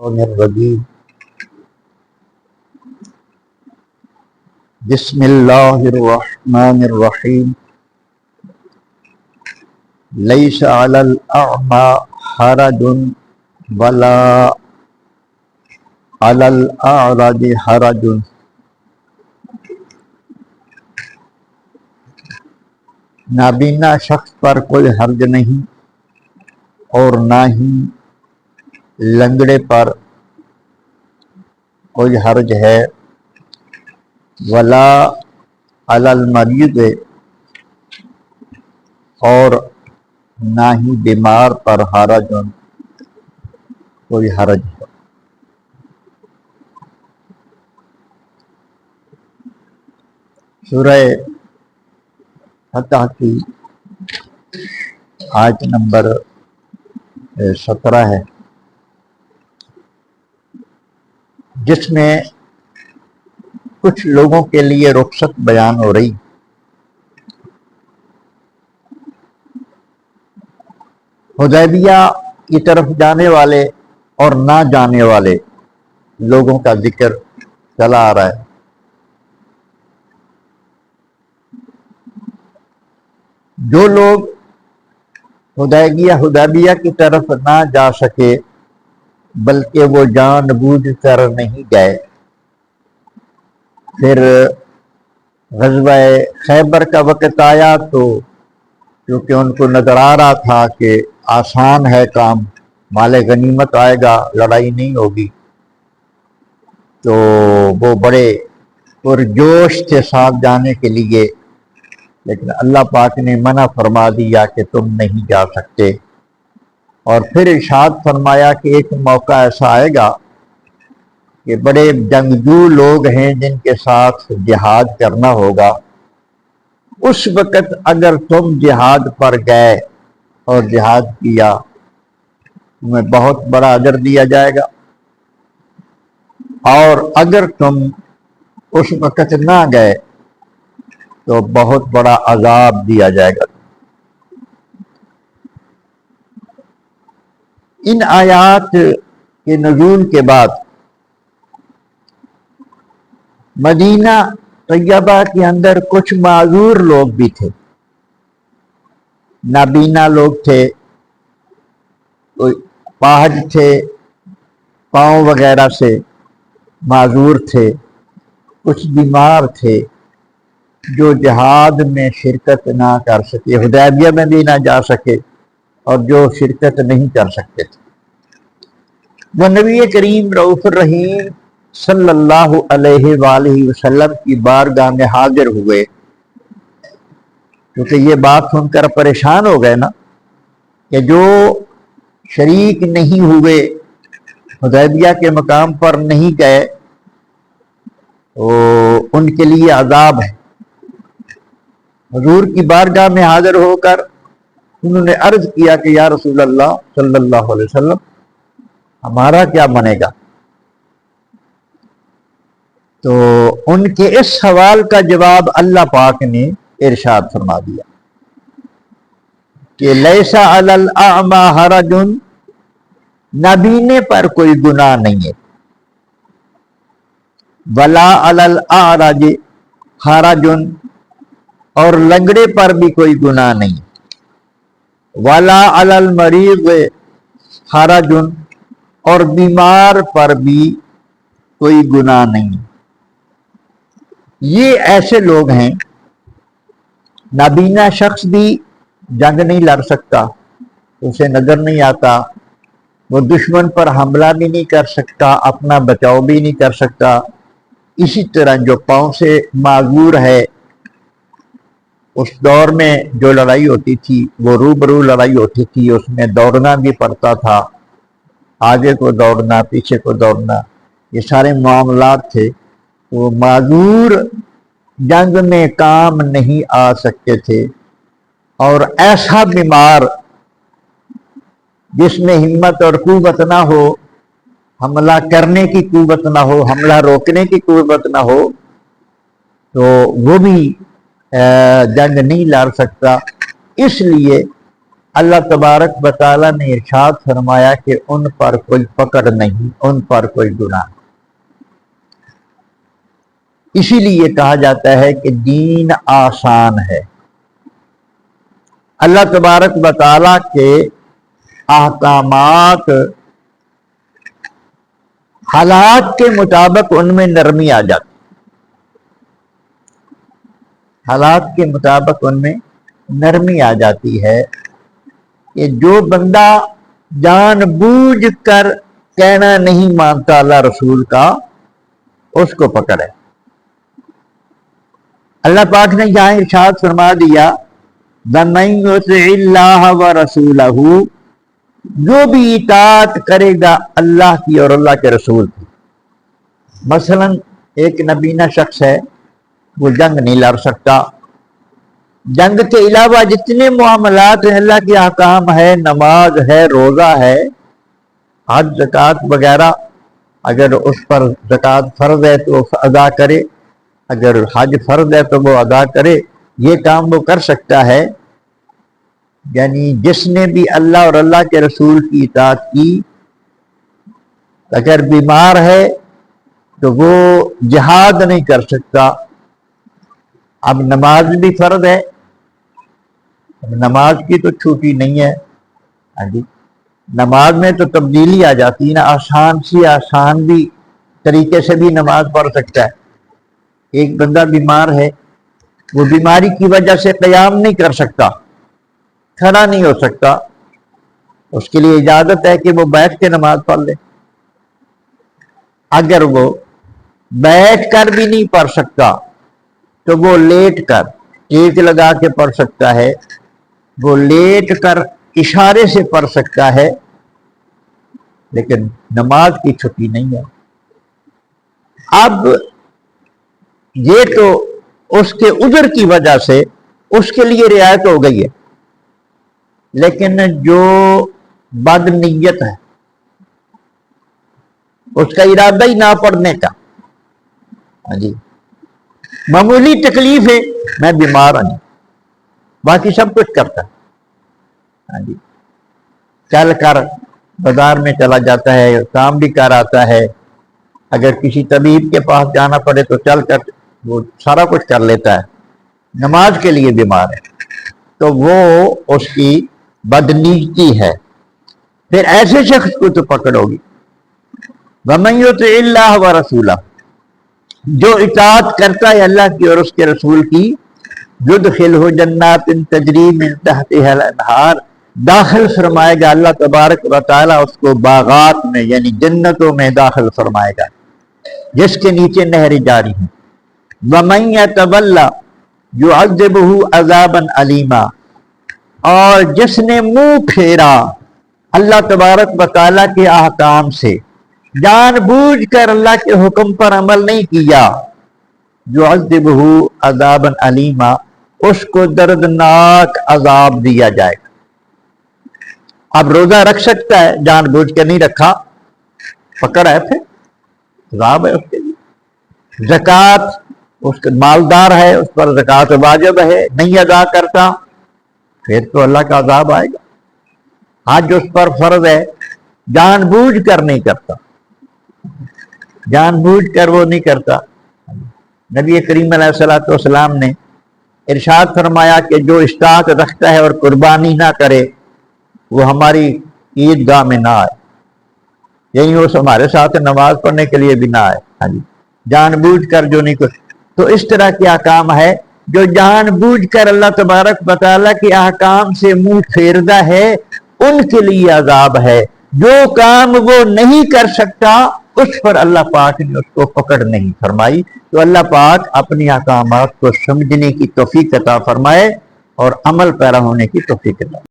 الرجیم بسم اللہ الرحمن الرحیم لیس علی الاعمى حرج ولا علی الاعرج حرج نابینا شخص پر کوئی حرج نہیں اور نہ ہی لنگڑے پر کوئی حرج ہے، ولا علی المریض اور نہ ہی بیمار پر حرج کوئی حرج ہے۔ سورہ فتح کی آیت نمبر 17 ہے، جس میں کچھ لوگوں کے لیے رخصت بیان ہو رہی۔ حدیبیہ کی طرف جانے والے اور نہ جانے والے لوگوں کا ذکر چلا آ رہا ہے۔ جو لوگ حدیبیہ کی طرف نہ جا سکے بلکہ وہ جان بوجھ کر نہیں گئے، پھر غزوہ خیبر کا وقت آیا تو کیونکہ ان کو نظر آ رہا تھا کہ آسان ہے کام، مال غنیمت آئے گا، لڑائی نہیں ہوگی، تو وہ بڑے پرجوش تھے ساتھ جانے کے لیے، لیکن اللہ پاک نے منع فرما دیا کہ تم نہیں جا سکتے، اور پھر ارشاد فرمایا کہ ایک موقع ایسا آئے گا کہ بڑے جنگجو لوگ ہیں جن کے ساتھ جہاد کرنا ہوگا، اس وقت اگر تم جہاد پر گئے اور جہاد کیا تمہیں بہت بڑا اجر دیا جائے گا، اور اگر تم اس وقت نہ گئے تو بہت بڑا عذاب دیا جائے گا۔ ان آیات کے نزول کے بعد مدینہ طیبہ کے اندر کچھ معذور لوگ بھی تھے، نابینا لوگ تھے، کوئی پاہج تھے، پاؤں وغیرہ سے معذور تھے، کچھ بیمار تھے جو جہاد میں شرکت نہ کر سکے، حدیبیہ میں بھی نہ جا سکے، اور جو شرکت نہیں کر سکتے تھے، وہ نبی کریم رؤوف الرحیم صلی اللہ علیہ وآلہ وسلم کی بارگاہ میں حاضر ہوئے، کیونکہ یہ بات سن کر پریشان ہو گئے نا کہ جو شریک نہیں ہوئے، حدیبیہ کے مقام پر نہیں گئے، ان کے لیے عذاب ہے۔ حضور کی بارگاہ میں حاضر ہو کر انہوں نے عرض کیا کہ یا رسول اللہ صلی اللہ علیہ وسلم ہمارا کیا بنے گا؟ تو ان کے اس سوال کا جواب اللہ پاک نے ارشاد فرما دیا کہ لیس علی الاعمى حرج، نابینے پر کوئی گناہ نہیں ہے، ولا علی الاعرج حرج، اور لنگڑے پر بھی کوئی گناہ نہیں، ولا علی المریض حرج، اور بیمار پر بھی کوئی گناہ نہیں۔ یہ ایسے لوگ ہیں، نابینا شخص بھی جنگ نہیں لڑ سکتا، اسے نظر نہیں آتا، وہ دشمن پر حملہ بھی نہیں کر سکتا، اپنا بچاؤ بھی نہیں کر سکتا۔ اسی طرح جو پاؤں سے معذور ہے، اس دور میں جو لڑائی ہوتی تھی وہ روبرو لڑائی ہوتی تھی، اس میں دوڑنا بھی پڑتا تھا، آگے کو دوڑنا، پیچھے کو دوڑنا، یہ سارے معاملات تھے، وہ معذور جنگ میں کام نہیں آ سکتے تھے، اور ایسا بیمار جس میں ہمت اور قوت نہ ہو، حملہ کرنے کی قوت نہ ہو، حملہ روکنے کی قوت نہ ہو، تو وہ بھی جنگ نہیں لڑ سکتا۔ اس لیے اللہ تبارک و تعالیٰ نے ارشاد فرمایا کہ ان پر کوئی پکڑ نہیں، ان پر کوئی گناہ نہیں۔ اسی لیے کہا جاتا ہے کہ دین آسان ہے۔ اللہ تبارک و تعالیٰ کے احکامات حالات کے مطابق ان میں نرمی آ جاتی، حالات کے مطابق ان میں نرمی آ جاتی ہے کہ جو بندہ جان بوجھ کر کہنا نہیں مانتا اللہ رسول کا، اس کو پکڑے۔ اللہ پاک نے یہاں ارشاد فرما دیا وَمَن يُطِعِ اللَّهَ وَرَسُولَهُ، جو بھی اطاعت کرے گا اللہ کی اور اللہ کے رسول کی۔ مثلا ایک نبینہ شخص ہے، وہ جنگ نہیں لڑ سکتا، جنگ کے علاوہ جتنے معاملات ہیں، اللہ کے احکام ہے، نماز ہے، روزہ ہے، حج زکوٰۃ وغیرہ، اگر اس پر زکوٰۃ فرض ہے تو ادا کرے، اگر حج فرض ہے تو وہ ادا کرے، یہ کام وہ کر سکتا ہے۔ یعنی جس نے بھی اللہ اور اللہ کے رسول کی اطاعت کی، اگر بیمار ہے تو وہ جہاد نہیں کر سکتا۔ اب نماز بھی فرض ہے، نماز کی تو چھوٹی نہیں ہے، ہاں جی، نماز میں تو تبدیلی آ جاتی ہے نا، آسان بھی طریقے سے بھی نماز پڑھ سکتا ہے۔ ایک بندہ بیمار ہے، وہ بیماری کی وجہ سے قیام نہیں کر سکتا، کھڑا نہیں ہو سکتا، اس کے لیے اجازت ہے کہ وہ بیٹھ کے نماز پڑھ لے۔ اگر وہ بیٹھ کر بھی نہیں پڑھ سکتا تو وہ لیٹ کر ٹیک لگا کے پڑھ سکتا ہے، وہ لیٹ کر اشارے سے پڑھ سکتا ہے، لیکن نماز کی چھٹی نہیں ہے۔ اب یہ تو اس کے عذر کی وجہ سے اس کے لیے رعایت ہو گئی ہے، لیکن جو بد نیت ہے، اس کا ارادہ ہی نہ پڑھنے کا، ہاں جی، معمولی تکلیف ہے، میں بیمار ہوں، باقی سب کچھ کرتا ہے، ہاں جی، چل کر بازار میں چلا جاتا ہے، کام بھی کر آتا ہے، اگر کسی طبیب کے پاس جانا پڑے تو چل کر وہ سارا کچھ کر لیتا ہے، نماز کے لیے بیمار ہے، تو وہ اس کی بدنیتی ہے۔ پھر ایسے شخص کو تو پکڑو گی۔ وَمَن يُطِعِ اللَّهَ وَرَسُولَهُ، جو اطاعت کرتا ہے اللہ کی اور اس کے رسول کی، يُدْخِلْهُ جَنَّاتٍ تَجْرِي مِن تَحْتِهَا الْأَنْهَارُ، داخل فرمائے گا اللہ تبارک و تعالیٰ اس کو باغات میں، یعنی جنتوں میں داخل فرمائے گا جس کے نیچے نہریں جاری ہیں۔ وَمَن يَتَوَلَّ يُعَذِّبْهُ عَذَابًا أَلِيمًا، اور جس نے منہ پھیرا اللہ تبارک و تعالیٰ کے احکام سے، جان بوجھ کر اللہ کے حکم پر عمل نہیں کیا، يُعَذِّبْهُ عَذَابًا أَلِيمًا، اس کو دردناک عذاب دیا جائے گا۔ اب روزہ رکھ سکتا ہے، جان بوجھ کے نہیں رکھا، پکڑ ہے، پھر عذاب ہے اس کے لیے۔ زکوٰۃ، اس کا مالدار ہے، اس پر زکوٰۃ واجب ہے، نہیں ادا کرتا، پھر تو اللہ کا عذاب آئے گا۔ حج اس پر فرض ہے، جان بوجھ کر نہیں کرتا، جان بوجھ کر وہ نہیں کرتا۔ نبی کریم علیہ الصلوۃ والسلام نے ارشاد فرمایا کہ جو اشتاق رکھتا ہے اور قربانی نہ کرے، وہ ہماری عید گاہ میں نہ آئے، یعنی وہ ہمارے ساتھ نماز پڑھنے کے لیے بھی نہ آئے، ہاں جی، جان بوجھ کر جو نہیں کچھ۔ تو اس طرح کے احکام ہے، جو جان بوجھ کر اللہ تبارک و تعالیٰ کے احکام سے منہ پھیرتا ہے، ان کے لیے عذاب ہے۔ جو کام وہ نہیں کر سکتا، اس پر اللہ پاک نے اس کو پکڑ نہیں فرمائی۔ تو اللہ پاک اپنی احکامات کو سمجھنے کی توفیق عطا فرمائے اور عمل پیرا ہونے کی توفیق عطا فرمائے۔